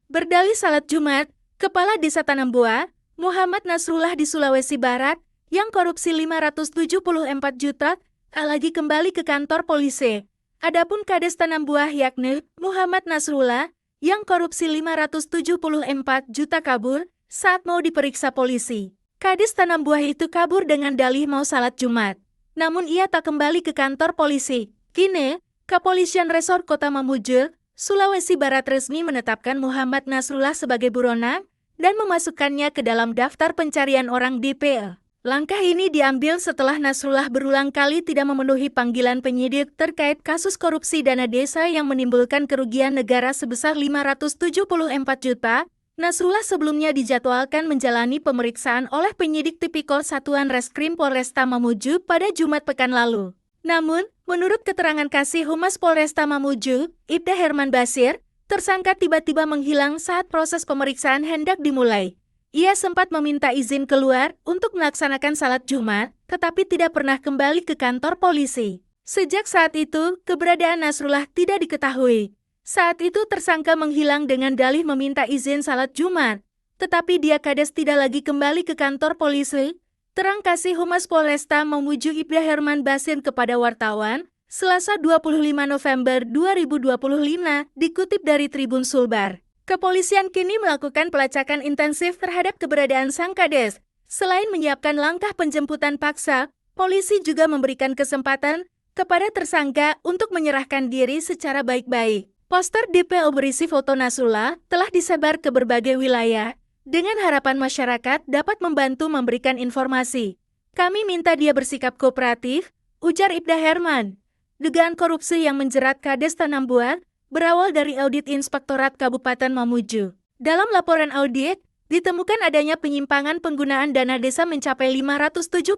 Berdalih salat Jumat, Kepala Desa Tanambuah, Muhammad Nasrullah di Sulawesi Barat, yang korupsi 574 juta, lagi kembali ke kantor polisi. Adapun Kades Tanambuah yakni Muhammad Nasrullah, yang korupsi 574 juta kabur saat mau diperiksa polisi. Kades Tanambuah itu kabur dengan dalih mau salat Jumat. Namun ia tak kembali ke kantor polisi. Kini, Kepolisian Resor Kota Mamuju, Sulawesi Barat resmi menetapkan Muhammad Nasrullah sebagai buronan dan memasukkannya ke dalam daftar pencarian orang DPO. Langkah ini diambil setelah Nasrullah berulang kali tidak memenuhi panggilan penyidik terkait kasus korupsi dana desa yang menimbulkan kerugian negara sebesar 574 juta. Nasrullah sebelumnya dijadwalkan menjalani pemeriksaan oleh penyidik tipikor Satuan Reskrim Polresta Mamuju pada Jumat pekan lalu. Namun, menurut keterangan Kasih Humas Polresta Mamuju, Ibda Herman Basir, tersangka tiba-tiba menghilang saat proses pemeriksaan hendak dimulai. Ia sempat meminta izin keluar untuk melaksanakan salat Jumat, tetapi tidak pernah kembali ke kantor polisi. Sejak saat itu, keberadaan Nasrullah tidak diketahui. Saat itu tersangka menghilang dengan dalih meminta izin salat Jumat, tetapi dia kades tidak lagi kembali ke kantor polisi. Terang Kasih Humas Polresta Mamuju Ibda Herman Basir kepada wartawan, Selasa 25 November 2025, dikutip dari Tribun Sulbar. Kepolisian kini melakukan pelacakan intensif terhadap keberadaan sang kades. Selain menyiapkan langkah penjemputan paksa, polisi juga memberikan kesempatan kepada tersangka untuk menyerahkan diri secara baik-baik. Poster DPO berisi foto Nasrullah telah disebar ke berbagai wilayah, dengan harapan masyarakat dapat membantu memberikan informasi. Kami minta dia bersikap kooperatif, ujar Ibda Herman. Dugaan korupsi yang menjerat Kades Tanambuah berawal dari audit Inspektorat Kabupaten Mamuju. Dalam laporan audit, ditemukan adanya penyimpangan penggunaan dana desa mencapai 574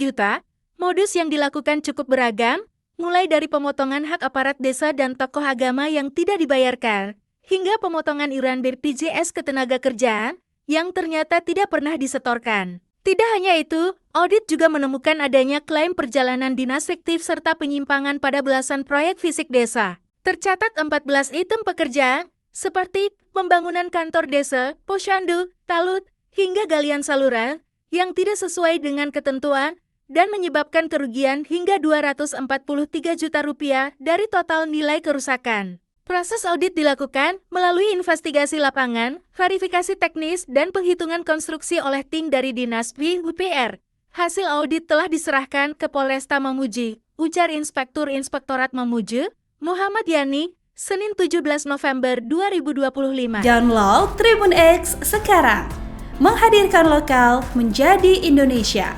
juta. Modus yang dilakukan cukup beragam, mulai dari pemotongan hak aparat desa dan tokoh agama yang tidak dibayarkan, hingga pemotongan iuran BPJS Ketenagakerjaan yang ternyata tidak pernah disetorkan. Tidak hanya itu, audit juga menemukan adanya klaim perjalanan dinas fiktif serta penyimpangan pada belasan proyek fisik desa. Tercatat 14 item pekerjaan, seperti pembangunan kantor desa, posyandu, talut, hingga galian saluran, yang tidak sesuai dengan ketentuan, dan menyebabkan kerugian hingga 243 juta rupiah dari total nilai kerusakan. Proses audit dilakukan melalui investigasi lapangan, verifikasi teknis, dan penghitungan konstruksi oleh tim dari Dinas PUPR. Hasil audit telah diserahkan ke Polresta Mamuju, ujar Inspektur Inspektorat Mamuju, Muhammad Yani, Senin 17 November 2025. Download Tribun X sekarang, menghadirkan lokal menjadi Indonesia.